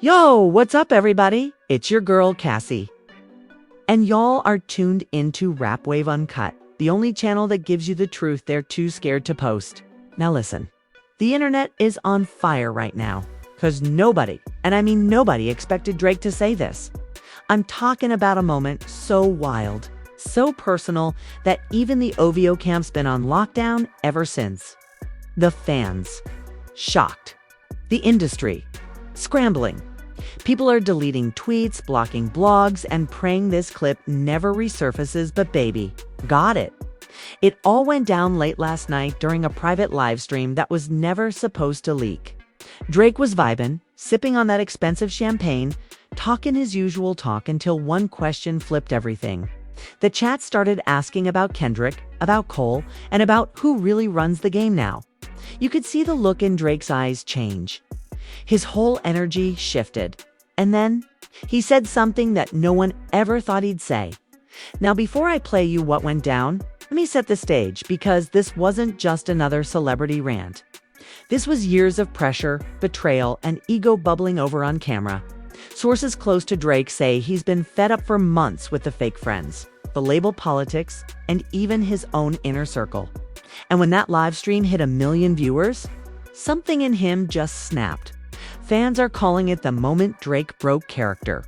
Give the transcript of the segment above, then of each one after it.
Yo, what's up, everybody? It's your girl, Cassie. And y'all are tuned into Rap Wave Uncut, the only channel that gives you the truth they're too scared to post. Now listen, the internet is on fire right now, because nobody, and I mean nobody, expected Drake to say this. I'm talking about a moment so wild, so personal, that even the OVO camp's been on lockdown ever since. The fans, shocked. The industry, scrambling. People are deleting tweets, blocking blogs, and praying this clip never resurfaces, but baby, got it. It all went down late last night during a private live stream that was never supposed to leak. Drake was vibing, sipping on that expensive champagne, talking his usual talk until one question flipped everything. The chat started asking about Kendrick, about Cole, and about who really runs the game now. You could see the look in Drake's eyes change. His whole energy shifted. And then he said something that no one ever thought he'd say. Now, before I play you what went down, let me set the stage, because this wasn't just another celebrity rant. This was years of pressure, betrayal, and ego bubbling over on camera. Sources close to Drake say he's been fed up for months with the fake friends, the label politics, and even his own inner circle. And when that live stream hit 1 million viewers, something in him just snapped. Fans are calling it the moment Drake broke character.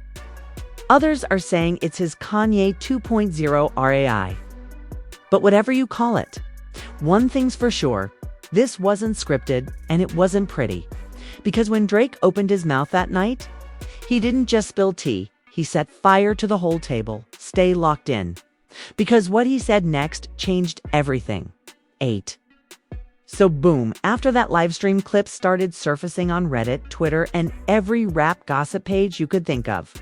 Others are saying it's his Kanye 2.0 RAI. But whatever you call it, one thing's for sure, this wasn't scripted and it wasn't pretty. Because when Drake opened his mouth that night, he didn't just spill tea, he set fire to the whole table. Stay locked in. Because what he said next changed everything. 8. So boom, after that livestream, clips started surfacing on Reddit, Twitter, and every rap gossip page you could think of.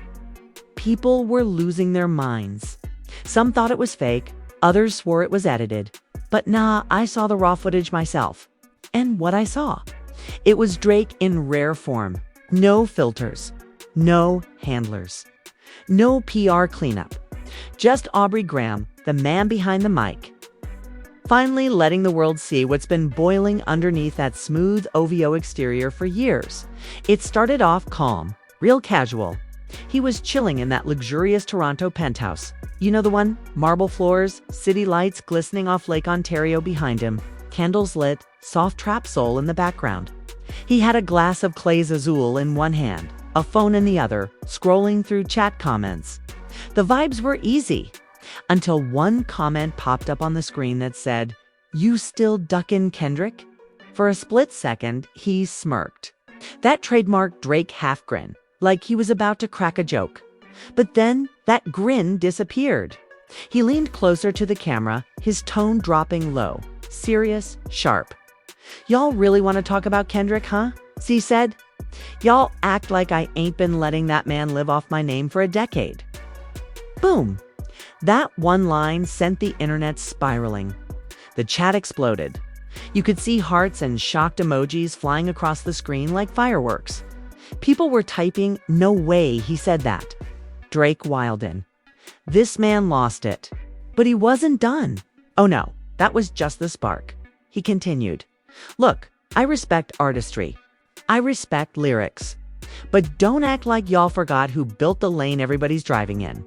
People were losing their minds. Some thought it was fake, others swore it was edited. But nah, I saw the raw footage myself. And what I saw? It was Drake in rare form. No filters. No handlers. No PR cleanup. Just Aubrey Graham, the man behind the mic. Finally letting the world see what's been boiling underneath that smooth OVO exterior for years. It started off calm, real casual. He was chilling in that luxurious Toronto penthouse. You know the one? Marble floors, city lights glistening off Lake Ontario behind him, candles lit, soft trap soul in the background. He had a glass of Clay's Azul in one hand, a phone in the other, scrolling through chat comments. The vibes were easy. Until one comment popped up on the screen that said, "You still duckin' Kendrick?" For a split second, he smirked. That trademark Drake half grin, like he was about to crack a joke. But then that grin disappeared. He leaned closer to the camera, his tone dropping low, serious, sharp. "Y'all really want to talk about Kendrick, huh?" he said. "Y'all act like I ain't been letting that man live off my name for a decade." Boom. That one line sent the internet spiraling. The chat exploded. You could see hearts and shocked emojis flying across the screen like fireworks. People were typing, "No way he said that." Drake Wilden. This man lost it. But he wasn't done. Oh no, that was just the spark. He continued, "Look, I respect artistry. I respect lyrics. But don't act like y'all forgot who built the lane everybody's driving in.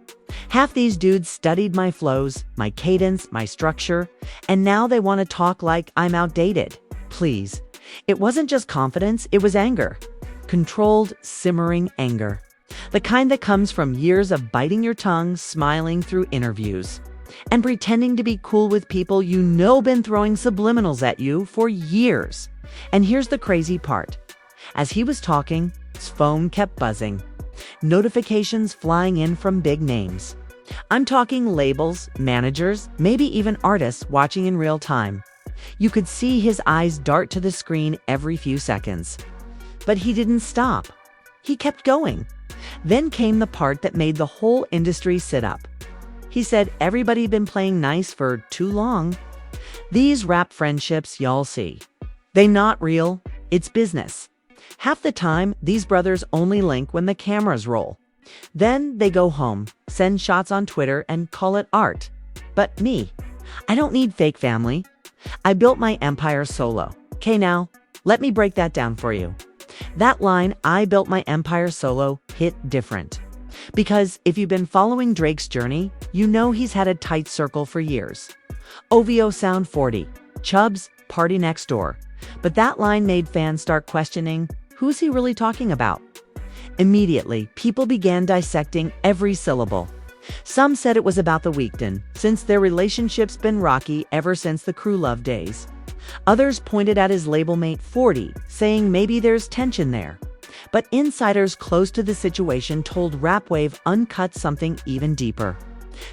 Half these dudes studied my flows, my cadence, my structure, and now they want to talk like I'm outdated. Please." It wasn't just confidence, it was anger. Controlled, simmering anger. The kind that comes from years of biting your tongue, smiling through interviews, and pretending to be cool with people you know been throwing subliminals at you for years. And here's the crazy part. As he was talking, his phone kept buzzing. Notifications flying in from big names. I'm talking labels, managers, maybe even artists watching in real time. You could see his eyes dart to the screen every few seconds. But he didn't stop. He kept going. Then came the part that made the whole industry sit up. He said everybody been playing nice for too long. These rap friendships y'all see, they not real, it's business. Half the time, these brothers only link when the cameras roll. Then they go home, send shots on Twitter, and call it art. But me, I don't need fake family. I built my empire solo. Okay, now, let me break that down for you. That line, "I built my empire solo," hit different. Because if you've been following Drake's journey, you know he's had a tight circle for years. OVO Sound 40, Chubbs, Party Next Door. But that line made fans start questioning, who's he really talking about? Immediately, people began dissecting every syllable. Some said it was about the Weeknd, since their relationship's been rocky ever since the Crew Love days. Others pointed at his label mate 40, saying maybe there's tension there. But insiders close to the situation told Rapwave Uncut something even deeper.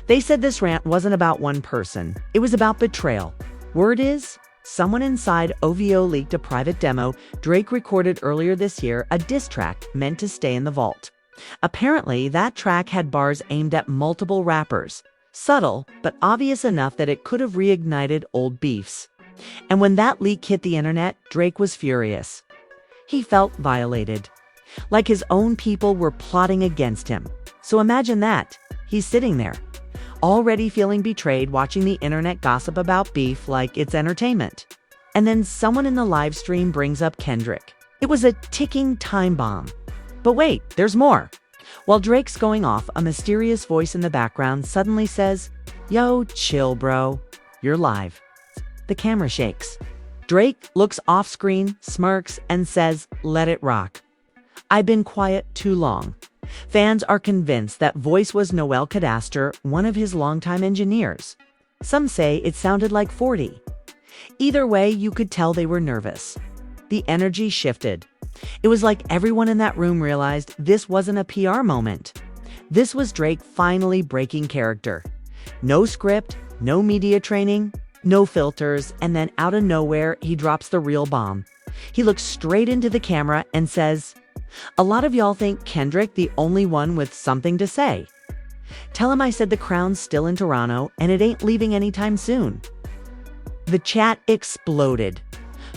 They said this rant wasn't about one person, it was about betrayal. Word is, someone inside OVO leaked a private demo Drake recorded earlier this year, a diss track meant to stay in the vault. Apparently, that track had bars aimed at multiple rappers. Subtle, but obvious enough that it could have reignited old beefs. And when that leak hit the internet, Drake was furious. He felt violated. Like his own people were plotting against him. So imagine that. He's sitting there, already feeling betrayed, watching the internet gossip about beef like it's entertainment. And then someone in the live stream brings up Kendrick. It was a ticking time bomb. But wait, there's more. While Drake's going off, a mysterious voice in the background suddenly says, "Yo, chill, bro. You're live." The camera shakes. Drake looks off screen, smirks, and says, "Let it rock. I've been quiet too long." Fans are convinced that voice was Noel Cadastre, one of his longtime engineers. Some say it sounded like 40. Either way, you could tell they were nervous. The energy shifted. It was like everyone in that room realized this wasn't a PR moment. This was Drake finally breaking character. No script, no media training, no filters, and then out of nowhere, he drops the real bomb. He looks straight into the camera and says, "A lot of y'all think Kendrick the only one with something to say. Tell him I said the crown's still in Toronto and it ain't leaving anytime soon." The chat exploded.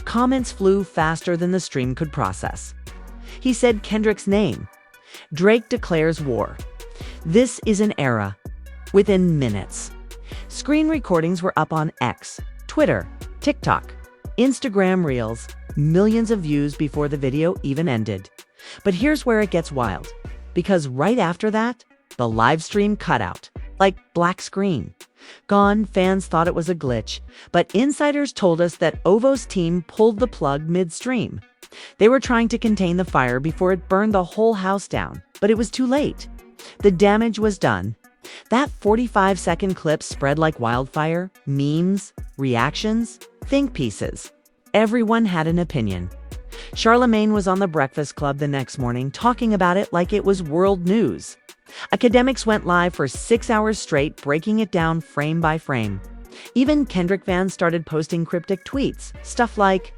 Comments flew faster than the stream could process. He said Kendrick's name. Drake declares war. This is an era. Within minutes. Screen recordings were up on X, Twitter, TikTok, Instagram Reels, millions of views before the video even ended. But here's where it gets wild. Because right after that, the live stream cut out. Like black screen. Gone, fans thought it was a glitch, but insiders told us that OVO's team pulled the plug midstream. They were trying to contain the fire before it burned the whole house down, but it was too late. The damage was done. That 45-second clip spread like wildfire, memes, reactions, think pieces. Everyone had an opinion. Charlemagne was on The Breakfast Club the next morning talking about it like it was world news. Academics went live for 6 hours straight, breaking it down frame by frame. Even Kendrick fans started posting cryptic tweets, stuff like,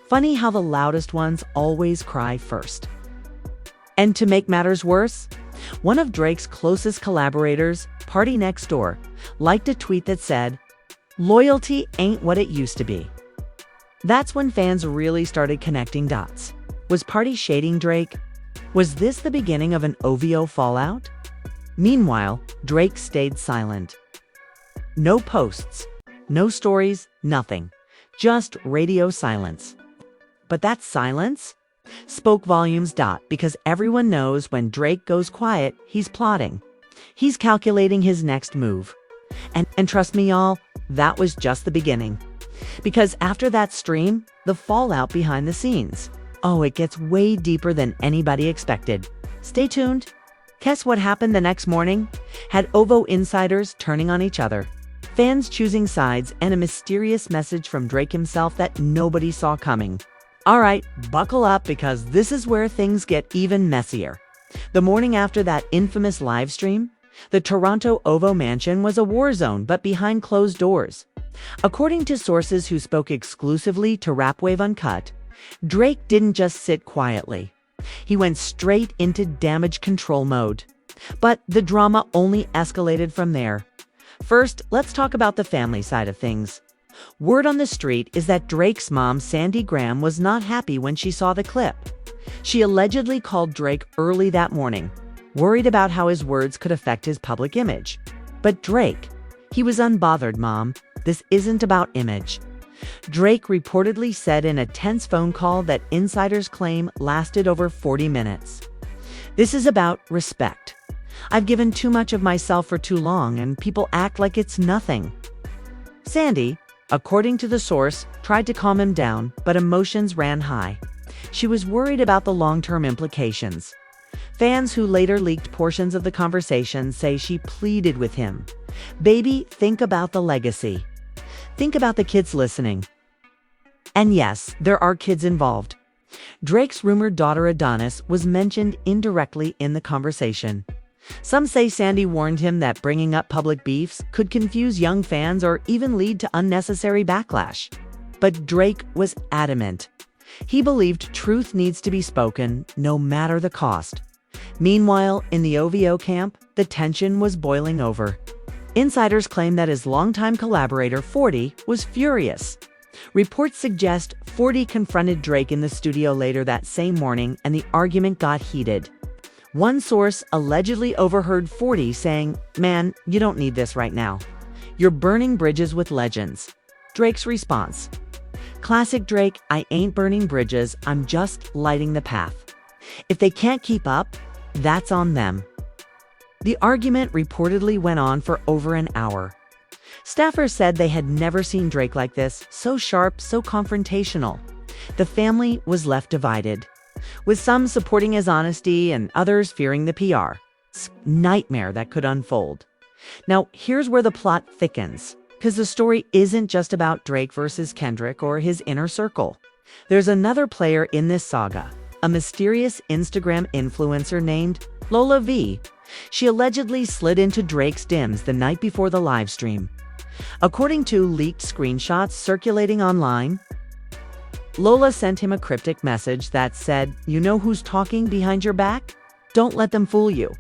"Funny how the loudest ones always cry first." And to make matters worse, one of Drake's closest collaborators, Party Next Door, liked a tweet that said, "Loyalty ain't what it used to be." That's when fans really started connecting dots. Was Party shading Drake? Was this the beginning of an OVO fallout? Meanwhile, Drake stayed silent. No posts, no stories, nothing. Just radio silence. But that silence spoke volumes. Because everyone knows when Drake goes quiet, he's plotting. He's calculating his next move. And trust me, y'all, that was just the beginning. Because after that stream, the fallout behind the scenes. Oh, it gets way deeper than anybody expected. Stay tuned. Guess what happened the next morning? Had OVO insiders turning on each other, fans choosing sides, and a mysterious message from Drake himself that nobody saw coming. All right, buckle up because this is where things get even messier. The morning after that infamous live stream, the Toronto OVO mansion was a war zone, but behind closed doors. According to sources who spoke exclusively to Rapwave Uncut, Drake didn't just sit quietly. He went straight into damage control mode. But the drama only escalated from there. First, let's talk about the family side of things. Word on the street is that Drake's mom, Sandy Graham, was not happy when she saw the clip. She allegedly called Drake early that morning, worried about how his words could affect his public image. But Drake, he was unbothered, "Mom. This isn't about image. Drake reportedly said in a tense phone call that insiders claim lasted over 40 minutes. "This is about respect. I've given too much of myself for too long, and people act like it's nothing." Sandy, according to the source, tried to calm him down, but emotions ran high. She was worried about the long-term implications. Fans who later leaked portions of the conversation say she pleaded with him, "Baby, think about the legacy. Think about the kids listening." And yes, there are kids involved. Drake's rumored daughter Adonis was mentioned indirectly in the conversation. Some say Sandy warned him that bringing up public beefs could confuse young fans or even lead to unnecessary backlash. But Drake was adamant. He believed truth needs to be spoken, no matter the cost. Meanwhile, in the OVO camp, the tension was boiling over. Insiders claim that his longtime collaborator, 40, was furious. Reports suggest 40 confronted Drake in the studio later that same morning, and the argument got heated. One source allegedly overheard 40 saying, "Man, you don't need this right now. You're burning bridges with legends." Drake's response: "Classic Drake, I ain't burning bridges, I'm just lighting the path. If they can't keep up, that's on them." The argument reportedly went on for over an hour. Staffers said they had never seen Drake like this, so sharp, so confrontational. The family was left divided, with some supporting his honesty and others fearing the PR nightmare that could unfold. Now, here's where the plot thickens, because the story isn't just about Drake versus Kendrick or his inner circle. There's another player in this saga, a mysterious Instagram influencer named Lola V. She allegedly slid into Drake's DMs the night before the live stream. According to leaked screenshots circulating online, Lola sent him a cryptic message that said, "You know who's talking behind your back? Don't let them fool you."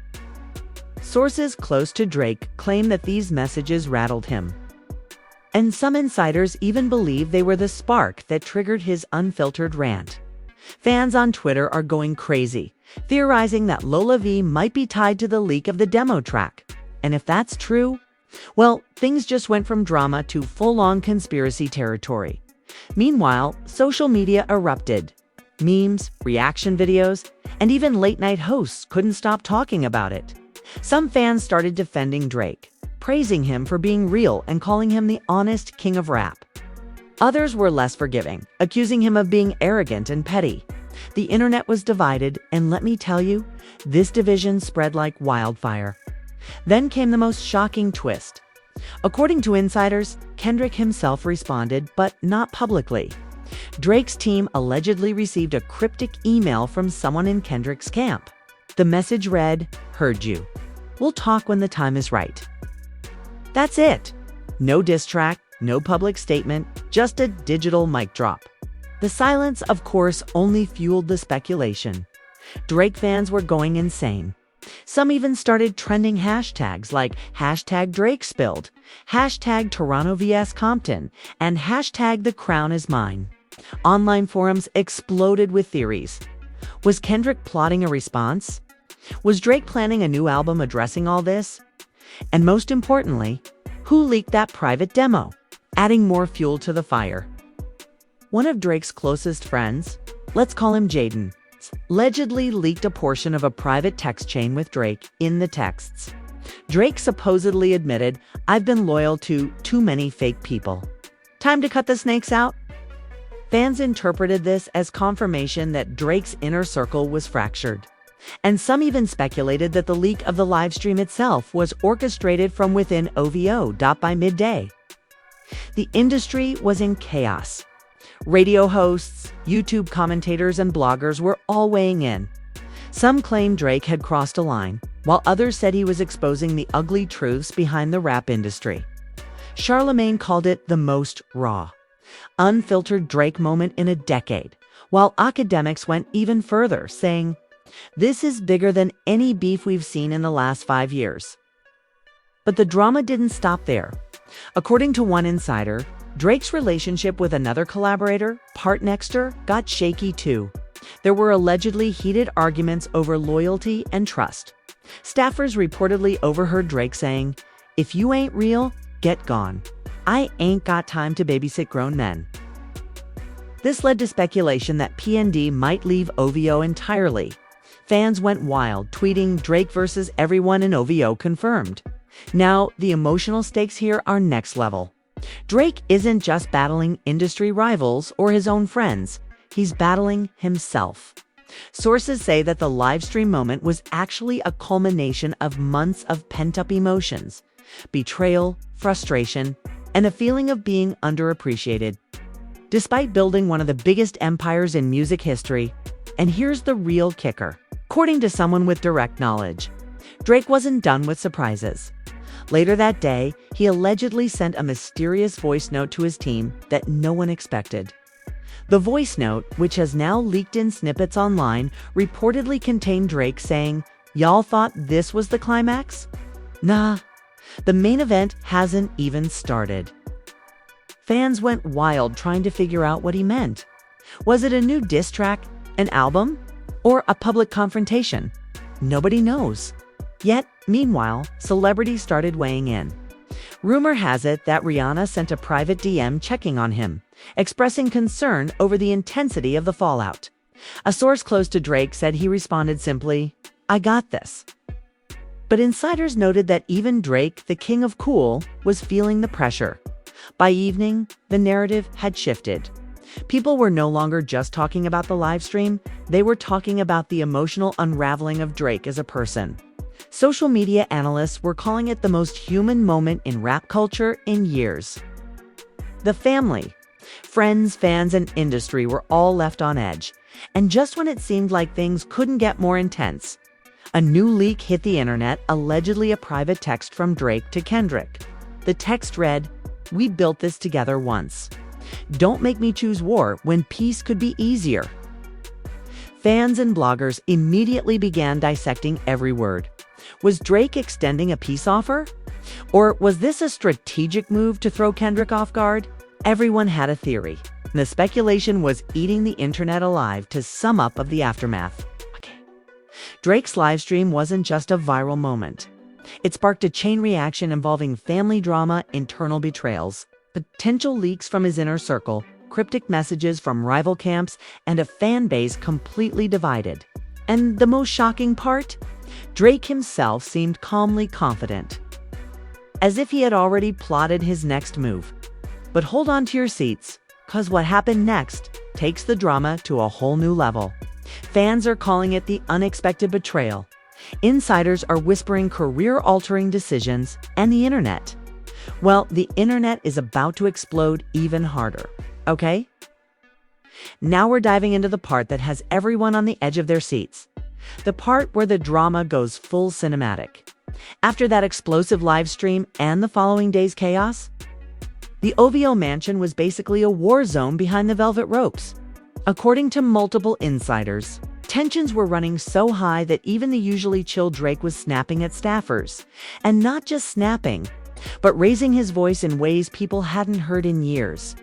Sources close to Drake claim that these messages rattled him. And some insiders even believe they were the spark that triggered his unfiltered rant. Fans on Twitter are going crazy, theorizing that Lola V might be tied to the leak of the demo track. And if that's true, well, things just went from drama to full-on conspiracy territory. Meanwhile, social media erupted. Memes, reaction videos, and even late-night hosts couldn't stop talking about it. Some fans started defending Drake, praising him for being real and calling him the honest king of rap. Others were less forgiving, accusing him of being arrogant and petty. The internet was divided, and let me tell you, this division spread like wildfire. Then came the most shocking twist. According to insiders, Kendrick himself responded, but not publicly. Drake's team allegedly received a cryptic email from someone in Kendrick's camp. The message read, "Heard you. We'll talk when the time is right." That's it. No diss track, no public statement, just a digital mic drop. The silence, of course, only fueled the speculation. Drake fans were going insane. Some even started trending hashtags like #DrakeSpilled, #Toronto vs Compton, and #The Crown is Mine. Online forums exploded with theories. Was Kendrick plotting a response? Was Drake planning a new album addressing all this? And most importantly, who leaked that private demo, adding more fuel to the fire? One of Drake's closest friends, let's call him Jaden, allegedly leaked a portion of a private text chain with Drake. In the texts, Drake supposedly admitted, "I've been loyal to too many fake people. Time to cut the snakes out." Fans interpreted this as confirmation that Drake's inner circle was fractured. And some even speculated that the leak of the livestream itself was orchestrated from within OVO. By midday, the industry was in chaos. Radio hosts, YouTube commentators, and bloggers were all weighing in. Some claimed Drake had crossed a line, while others said he was exposing the ugly truths behind the rap industry. Charlemagne called it the most raw, unfiltered Drake moment in a decade, while academics went even further, saying, "This is bigger than any beef we've seen in the last 5 years." But the drama didn't stop there. According to one insider, Drake's relationship with another collaborator, Partnexter, got shaky too. There were allegedly heated arguments over loyalty and trust. Staffers reportedly overheard Drake saying, "If you ain't real, get gone." I ain't got time to babysit grown men. This led to speculation that PND might leave OVO entirely. Fans went wild, tweeting Drake versus everyone in OVO confirmed. Now, the emotional stakes here are next level. Drake isn't just battling industry rivals or his own friends, he's battling himself. Sources say that the livestream moment was actually a culmination of months of pent-up emotions, betrayal, frustration, and a feeling of being underappreciated. Despite building one of the biggest empires in music history, and here's the real kicker. According to someone with direct knowledge, Drake wasn't done with surprises. Later that day, he allegedly sent a mysterious voice note to his team that no one expected. The voice note, which has now leaked in snippets online, reportedly contained Drake saying, "Y'all thought this was the climax? Nah, the main event hasn't even started." Fans went wild trying to figure out what he meant. Was it a new diss track, an album, or a public confrontation? Nobody knows. Yet, meanwhile, celebrities started weighing in. Rumor has it that Rihanna sent a private DM checking on him, expressing concern over the intensity of the fallout. A source close to Drake said he responded simply, "I got this." But insiders noted that even Drake, the king of cool, was feeling the pressure. By evening, the narrative had shifted. People were no longer just talking about the live stream, they were talking about the emotional unraveling of Drake as a person. Social media analysts were calling it the most human moment in rap culture in years. The family, friends, fans, and industry were all left on edge. And just when it seemed like things couldn't get more intense, a new leak hit the internet, allegedly a private text from Drake to Kendrick. The text read, "We built this together once. Don't make me choose war when peace could be easier." Fans and bloggers immediately began dissecting every word. Was Drake extending a peace offer? Or was this a strategic move to throw Kendrick off guard? Everyone had a theory. The speculation was eating the internet alive. To sum up of the aftermath. Drake's livestream wasn't just a viral moment. It sparked a chain reaction involving family drama, internal betrayals, potential leaks from his inner circle, cryptic messages from rival camps, and a fan base completely divided. And the most shocking part? Drake himself seemed calmly confident, as if he had already plotted his next move. But hold on to your seats, cause what happened next takes the drama to a whole new level. Fans are calling it the unexpected betrayal. Insiders are whispering career-altering decisions, and the internet. Well, the internet is about to explode even harder, okay? Now we're diving into the part that has everyone on the edge of their seats. The part where the drama goes full cinematic. After that explosive live stream and the following day's chaos, the OVO mansion was basically a war zone behind the velvet ropes. According to multiple insiders, tensions were running so high that even the usually chill Drake was snapping at staffers. And not just snapping, but raising his voice in ways people hadn't heard in years.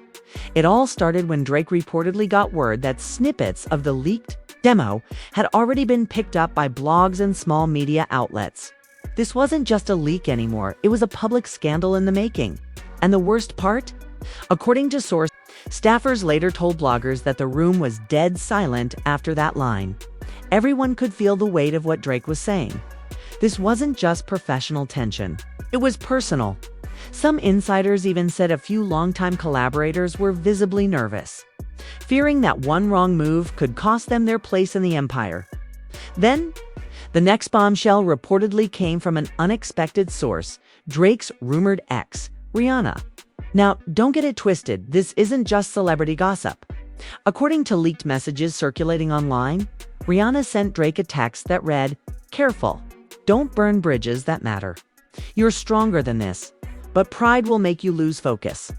It all started when Drake reportedly got word that snippets of the leaked demo had already been picked up by blogs and small media outlets. This wasn't just a leak anymore, it was a public scandal in the making. And the worst part? According to sources, staffers later told bloggers that the room was dead silent after that line. Everyone could feel the weight of what Drake was saying. This wasn't just professional tension, it was personal. Some insiders even said a few longtime collaborators were visibly nervous, fearing that one wrong move could cost them their place in the empire. Then, the next bombshell reportedly came from an unexpected source, Drake's rumored ex, Rihanna. Now, don't get it twisted, this isn't just celebrity gossip. According to leaked messages circulating online, Rihanna sent Drake a text that read, "Careful, don't burn bridges that matter. You're stronger than this, but pride will make you lose focus."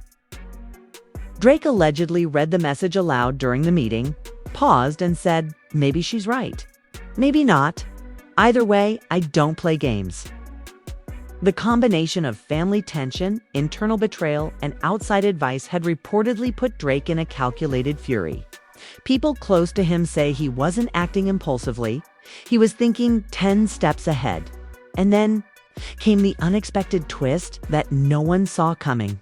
Drake allegedly read the message aloud during the meeting, paused, and said, "Maybe she's right. Maybe not. Either way, I don't play games." The combination of family tension, internal betrayal, and outside advice had reportedly put Drake in a calculated fury. People close to him say he wasn't acting impulsively, he was thinking 10 steps ahead. And then came the unexpected twist that no one saw coming.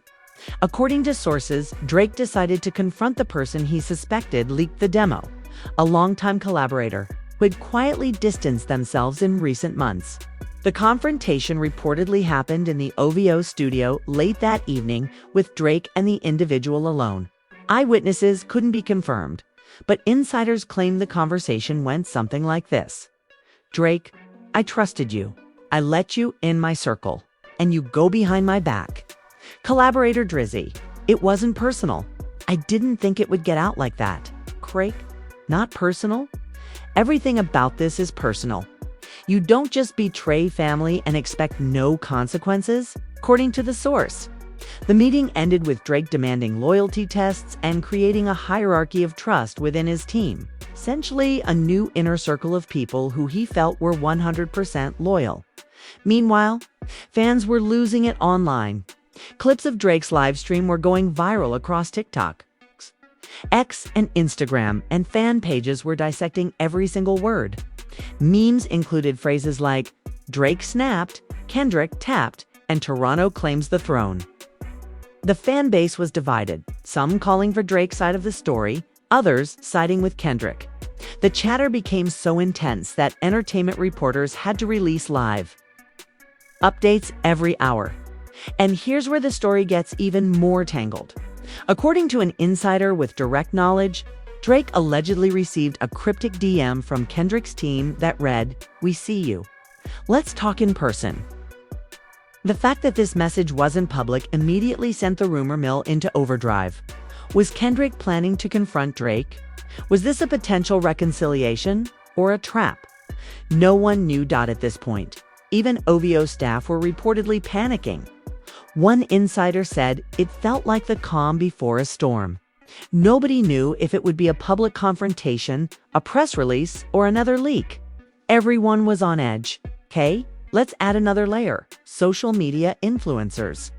According to sources, Drake decided to confront the person he suspected leaked the demo, a longtime collaborator who had quietly distanced themselves in recent months. The confrontation reportedly happened in the OVO studio late that evening, with Drake and the individual alone. Eyewitnesses couldn't be confirmed, but insiders claim the conversation went something like this. "Drake, I trusted you. I let you in my circle, and you go behind my back." Collaborator Drizzy, "It wasn't personal. I didn't think it would get out like that." Craig, "Not personal? Everything about this is personal. You don't just betray family and expect no consequences," according to the source. The meeting ended with Drake demanding loyalty tests and creating a hierarchy of trust within his team, essentially a new inner circle of people who he felt were 100% loyal. Meanwhile, fans were losing it online. Clips of Drake's live stream were going viral across TikTok, X, and Instagram, and fan pages were dissecting every single word. Memes included phrases like, "Drake snapped," "Kendrick tapped," and "Toronto claims the throne." The fan base was divided, some calling for Drake's side of the story, others siding with Kendrick. The chatter became so intense that entertainment reporters had to release live updates every hour. And here's where the story gets even more tangled. According to an insider with direct knowledge, Drake allegedly received a cryptic DM from Kendrick's team that read, "We see you. Let's talk in person." The fact that this message wasn't public immediately sent the rumor mill into overdrive. Was Kendrick planning to confront Drake? Was this a potential reconciliation or a trap? No one knew at this point. Even OVO staff were reportedly panicking. One insider said it felt like the calm before a storm. Nobody knew if it would be a public confrontation, a press release, or another leak. Everyone was on edge. Okay, let's add another layer: social media influencers.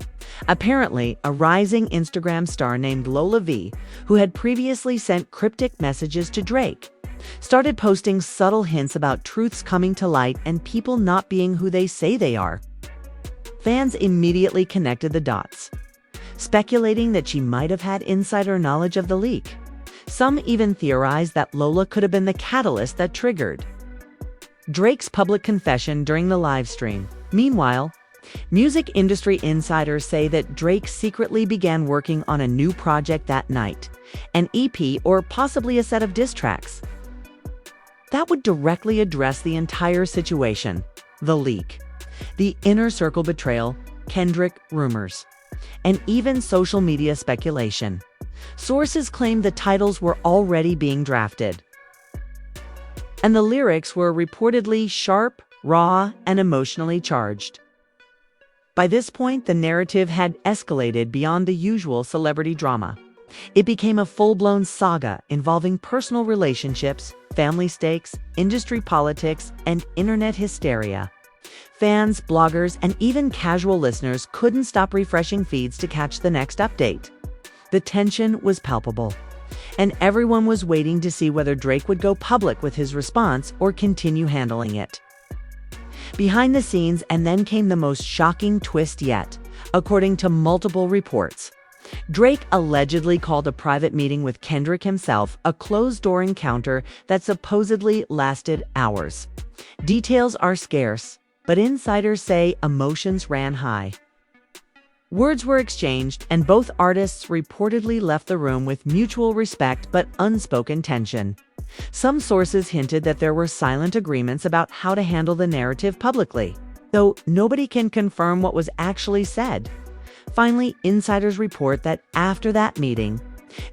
Apparently, a rising Instagram star named Lola V, who had previously sent cryptic messages to Drake, started posting subtle hints about truths coming to light and people not being who they say they are. Fans immediately connected the dots, speculating that she might have had insider knowledge of the leak. Some even theorized that Lola could have been the catalyst that triggered Drake's public confession during the live stream. Meanwhile, music industry insiders say that Drake secretly began working on a new project that night, an EP or possibly a set of diss tracks that would directly address the entire situation: the leak, the inner circle betrayal, Kendrick rumors, and even social media speculation. Sources claim the titles were already being drafted, and the lyrics were reportedly sharp, raw, and emotionally charged. By this point, the narrative had escalated beyond the usual celebrity drama. It became a full-blown saga involving personal relationships, family stakes, industry politics, and internet hysteria. Fans, bloggers, and even casual listeners couldn't stop refreshing feeds to catch the next update. The tension was palpable, and everyone was waiting to see whether Drake would go public with his response or continue handling it behind the scenes. And then came the most shocking twist yet. According to multiple reports, Drake allegedly called a private meeting with Kendrick himself, a closed-door encounter that supposedly lasted hours. Details are scarce, but insiders say emotions ran high. Words were exchanged, and both artists reportedly left the room with mutual respect but unspoken tension. Some sources hinted that there were silent agreements about how to handle the narrative publicly, though nobody can confirm what was actually said. Finally, insiders report that after that meeting,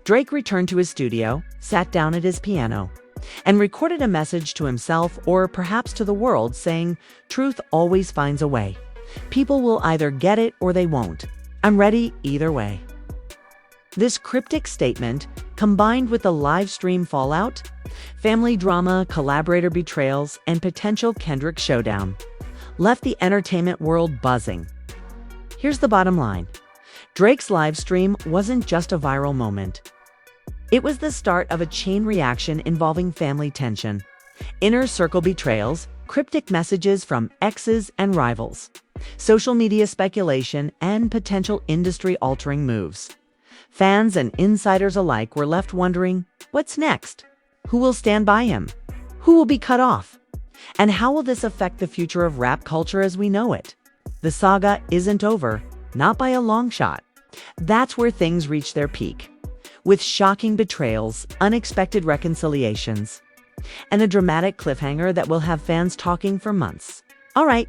Drake returned to his studio, sat down at his piano, and recorded a message to himself or perhaps to the world saying, "Truth always finds a way. People will either get it or they won't. I'm ready either way." This cryptic statement, combined with the live stream fallout, family drama, collaborator betrayals, and potential Kendrick showdown, left the entertainment world buzzing. Here's the bottom line. Drake's live stream wasn't just a viral moment. It was the start of a chain reaction involving family tension, inner circle betrayals, cryptic messages from exes and rivals, social media speculation, and potential industry-altering moves. Fans and insiders alike were left wondering, what's next? Who will stand by him? Who will be cut off? And how will this affect the future of rap culture as we know it? The saga isn't over, not by a long shot. That's where things reach their peak, with shocking betrayals, unexpected reconciliations, and a dramatic cliffhanger that will have fans talking for months. All right,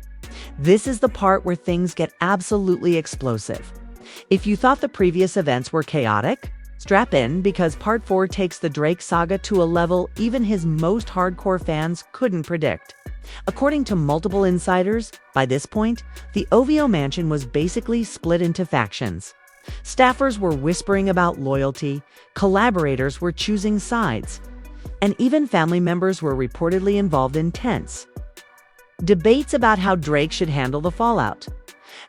this is the part where things get absolutely explosive. If you thought the previous events were chaotic, strap in because Part 4 takes the Drake saga to a level even his most hardcore fans couldn't predict. According to multiple insiders, by this point, the OVO mansion was basically split into factions. Staffers were whispering about loyalty, collaborators were choosing sides, and even family members were reportedly involved in tense debates about how Drake should handle the fallout.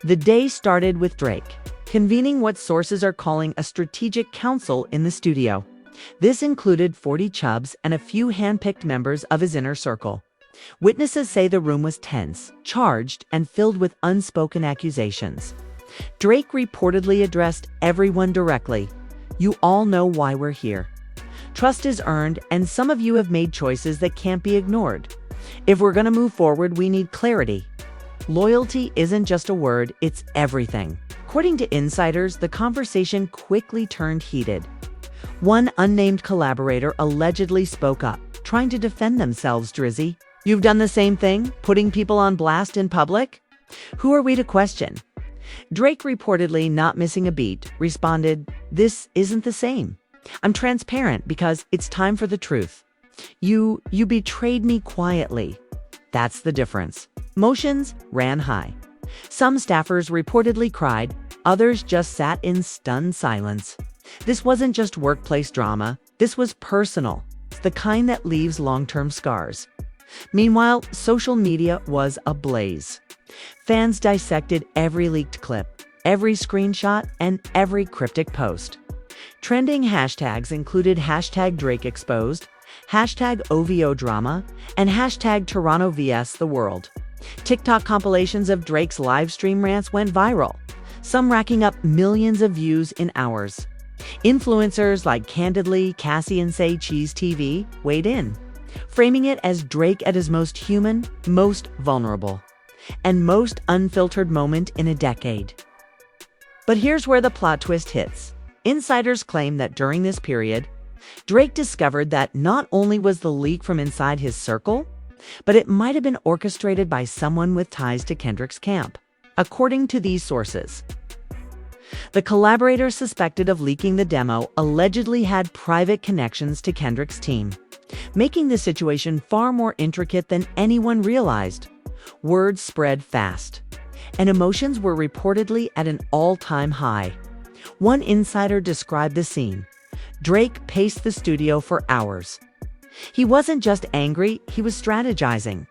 The day started with Drake convening what sources are calling a strategic council in the studio. This included 40 chubs and a few handpicked members of his inner circle. Witnesses say the room was tense, charged, and filled with unspoken accusations. Drake reportedly addressed everyone directly. You all know why we're here. Trust is earned, and some of you have made choices that can't be ignored. If we're going to move forward, we need clarity. Loyalty isn't just a word, it's everything. According to insiders, the conversation quickly turned heated. One unnamed collaborator allegedly spoke up, trying to defend themselves. Drizzy, you've done the same thing, putting people on blast in public? Who are we to question? Drake, reportedly not missing a beat, responded, "This isn't the same. I'm transparent because it's time for the truth. You betrayed me quietly." That's the difference. Emotions ran high. Some staffers reportedly cried, others just sat in stunned silence. This wasn't just workplace drama, this was personal, the kind that leaves long-term scars. Meanwhile, social media was ablaze. Fans dissected every leaked clip, every screenshot, and every cryptic post. Trending hashtags included hashtag Drake Exposed, hashtag OVO Drama, and hashtag Toronto vs. The World. TikTok compilations of Drake's live stream rants went viral, some racking up millions of views in hours. Influencers like Candidly, Cassie, and Say Cheese TV weighed in, framing it as Drake at his most human, most vulnerable, and most unfiltered moment in a decade. But here's where the plot twist hits. Insiders claim that during this period, Drake discovered that not only was the leak from inside his circle, but it might have been orchestrated by someone with ties to Kendrick's camp. According to these sources, the collaborator suspected of leaking the demo allegedly had private connections to Kendrick's team, making the situation far more intricate than anyone realized. Word spread fast, and emotions were reportedly at an all-time high. One insider described the scene. Drake paced the studio for hours. He wasn't just angry, he was strategizing.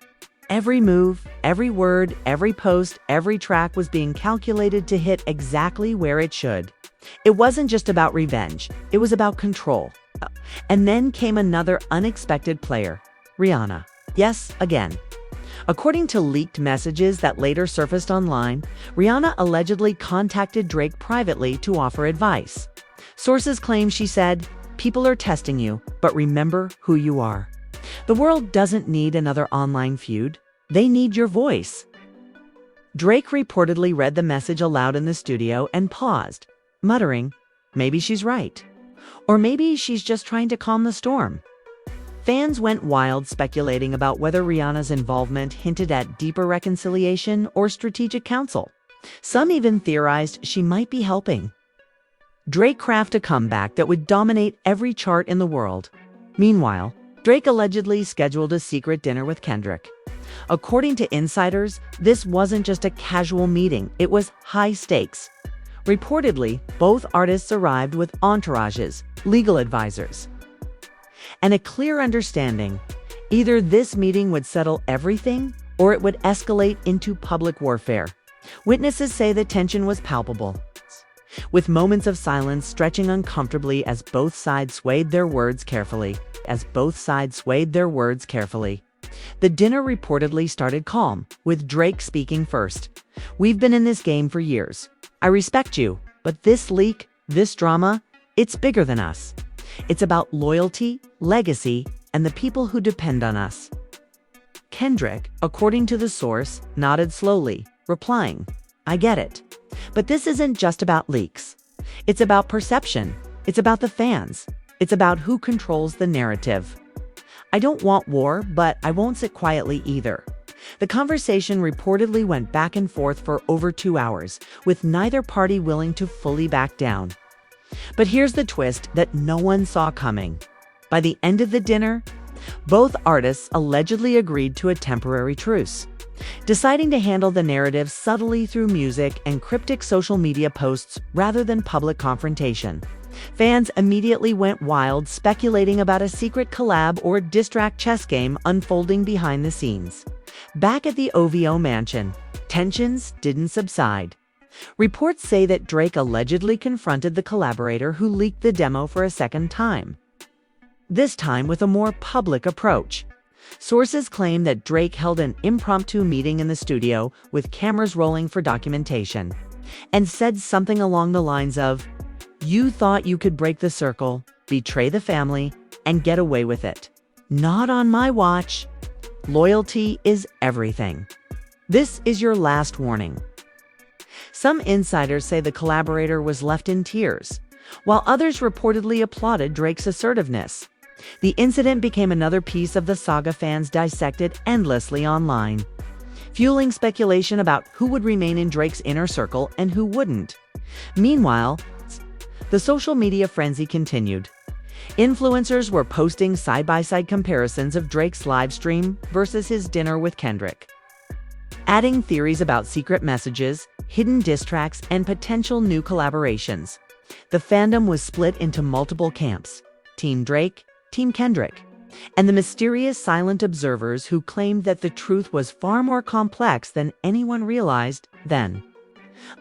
Every move, every word, every post, every track was being calculated to hit exactly where it should. It wasn't just about revenge, it was about control. And then came another unexpected player, Rihanna. Yes, again. According to leaked messages that later surfaced online, Rihanna allegedly contacted Drake privately to offer advice. Sources claim she said, "People are testing you, but remember who you are. The world doesn't need another online feud. They need your voice." Drake reportedly read the message aloud in the studio and paused, muttering, "Maybe she's right. Or maybe she's just trying to calm the storm." Fans went wild speculating about whether Rihanna's involvement hinted at deeper reconciliation or strategic counsel. Some even theorized she might be helping Drake craft a comeback that would dominate every chart in the world. Meanwhile, Drake allegedly scheduled a secret dinner with Kendrick. According to insiders, this wasn't just a casual meeting, it was high stakes. Reportedly, both artists arrived with entourages, legal advisors, and a clear understanding. Either this meeting would settle everything, or it would escalate into public warfare. Witnesses say the tension was palpable, with moments of silence stretching uncomfortably as both sides swayed their words carefully. The dinner reportedly started calm, with Drake speaking first. "We've been in this game for years. I respect you, but this leak, this drama, it's bigger than us. It's about loyalty, legacy, and the people who depend on us." Kendrick, according to the source, nodded slowly, replying, "I get it. But this isn't just about leaks. It's about perception. It's about the fans. It's about who controls the narrative. I don't want war, but I won't sit quietly either." The conversation reportedly went back and forth for over 2 hours, with neither party willing to fully back down. But here's the twist that no one saw coming. By the end of the dinner, both artists allegedly agreed to a temporary truce, deciding to handle the narrative subtly through music and cryptic social media posts rather than public confrontation. Fans immediately went wild, speculating about a secret collab or diss track chess game unfolding behind the scenes. Back at the OVO mansion, tensions didn't subside. Reports say that Drake allegedly confronted the collaborator who leaked the demo for a second time, this time with a more public approach. Sources claim that Drake held an impromptu meeting in the studio with cameras rolling for documentation, and said something along the lines of, "You thought you could break the circle, betray the family, and get away with it. Not on my watch. Loyalty is everything. This is your last warning." Some insiders say the collaborator was left in tears, while others reportedly applauded Drake's assertiveness. The incident became another piece of the saga fans dissected endlessly online, fueling speculation about who would remain in Drake's inner circle and who wouldn't. Meanwhile, the social media frenzy continued. Influencers were posting side-by-side comparisons of Drake's live stream versus his dinner with Kendrick, adding theories about secret messages, hidden diss tracks, and potential new collaborations. The fandom was split into multiple camps: Team Drake, Team Kendrick, and the mysterious silent observers who claimed that the truth was far more complex than anyone realized then.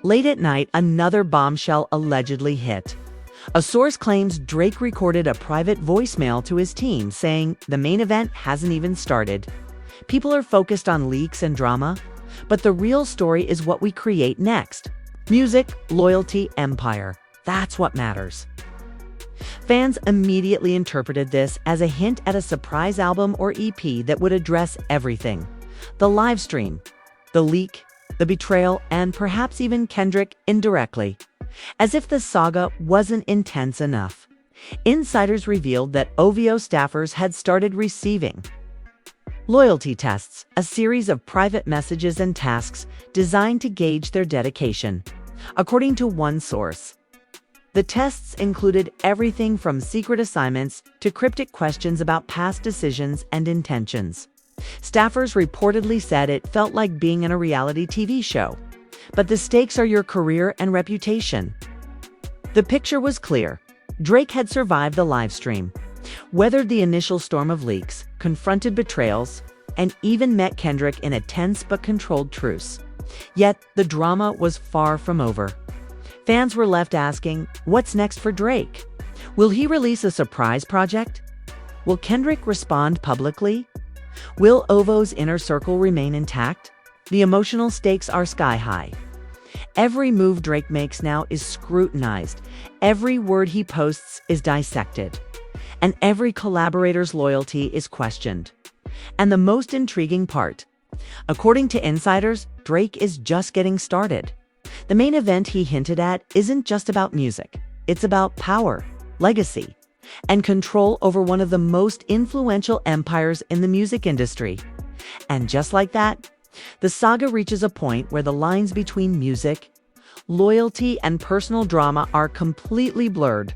Late at night, another bombshell allegedly hit. A source claims Drake recorded a private voicemail to his team saying, "The main event hasn't even started. People are focused on leaks and drama, but the real story is what we create next. Music, loyalty, empire. That's what matters." Fans immediately interpreted this as a hint at a surprise album or EP that would address everything: the live stream, the leak, the betrayal, and perhaps even Kendrick indirectly. As if the saga wasn't intense enough, insiders revealed that OVO staffers had started receiving loyalty tests, a series of private messages and tasks designed to gauge their dedication. According to one source, the tests included everything from secret assignments to cryptic questions about past decisions and intentions. Staffers reportedly said it felt like being in a reality TV show, but the stakes are your career and reputation. The picture was clear. Drake had survived the live stream, weathered the initial storm of leaks, confronted betrayals, and even met Kendrick in a tense but controlled truce. Yet, the drama was far from over. Fans were left asking, what's next for Drake? Will he release a surprise project? Will Kendrick respond publicly? Will OVO's inner circle remain intact? The emotional stakes are sky high. Every move Drake makes now is scrutinized. Every word he posts is dissected. And every collaborator's loyalty is questioned. And the most intriguing part, according to insiders, Drake is just getting started. The main event he hinted at isn't just about music. It's about power, legacy, and control over one of the most influential empires in the music industry. And just like that, the saga reaches a point where the lines between music, loyalty, and personal drama are completely blurred.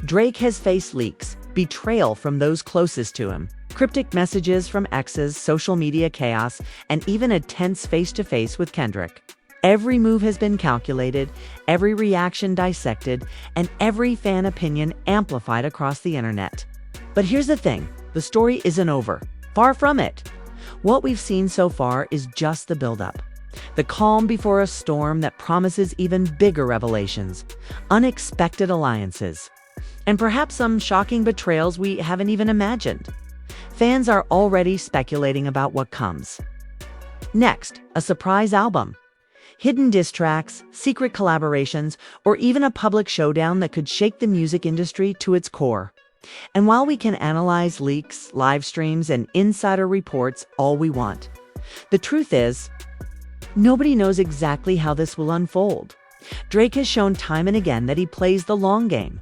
Drake has faced leaks, betrayal from those closest to him, cryptic messages from exes, social media chaos, and even a tense face-to-face with Kendrick. Every move has been calculated, every reaction dissected, and every fan opinion amplified across the internet. But here's the thing, the story isn't over. Far from it. What we've seen so far is just the buildup. The calm before a storm that promises even bigger revelations, unexpected alliances, and perhaps some shocking betrayals we haven't even imagined. Fans are already speculating about what comes. Next, a surprise album. Hidden diss tracks, secret collaborations, or even a public showdown that could shake the music industry to its core. And while we can analyze leaks, live streams, and insider reports all we want, the truth is, nobody knows exactly how this will unfold. Drake has shown time and again that he plays the long game.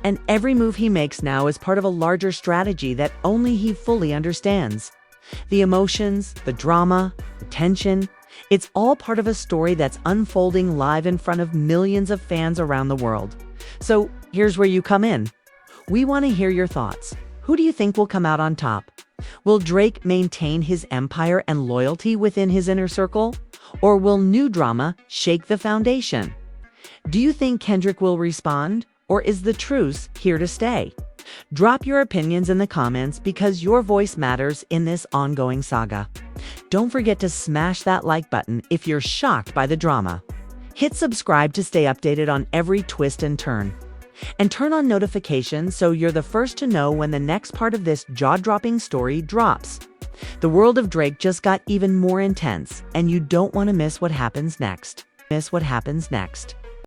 And every move he makes now is part of a larger strategy that only he fully understands. The emotions, the drama, the tension, it's all part of a story that's unfolding live in front of millions of fans around the world. So here's where you come in. We want to hear your thoughts. Who do you think will come out on top? Will Drake maintain his empire and loyalty within his inner circle? Or will new drama shake the foundation? Do you think Kendrick will respond? Or is the truce here to stay? Drop your opinions in the comments because your voice matters in this ongoing saga. Don't forget to smash that like button if you're shocked by the drama. Hit subscribe to stay updated on every twist and turn. And turn on notifications so you're the first to know when the next part of this jaw-dropping story drops. The world of Drake just got even more intense, and you don't want to miss what happens next.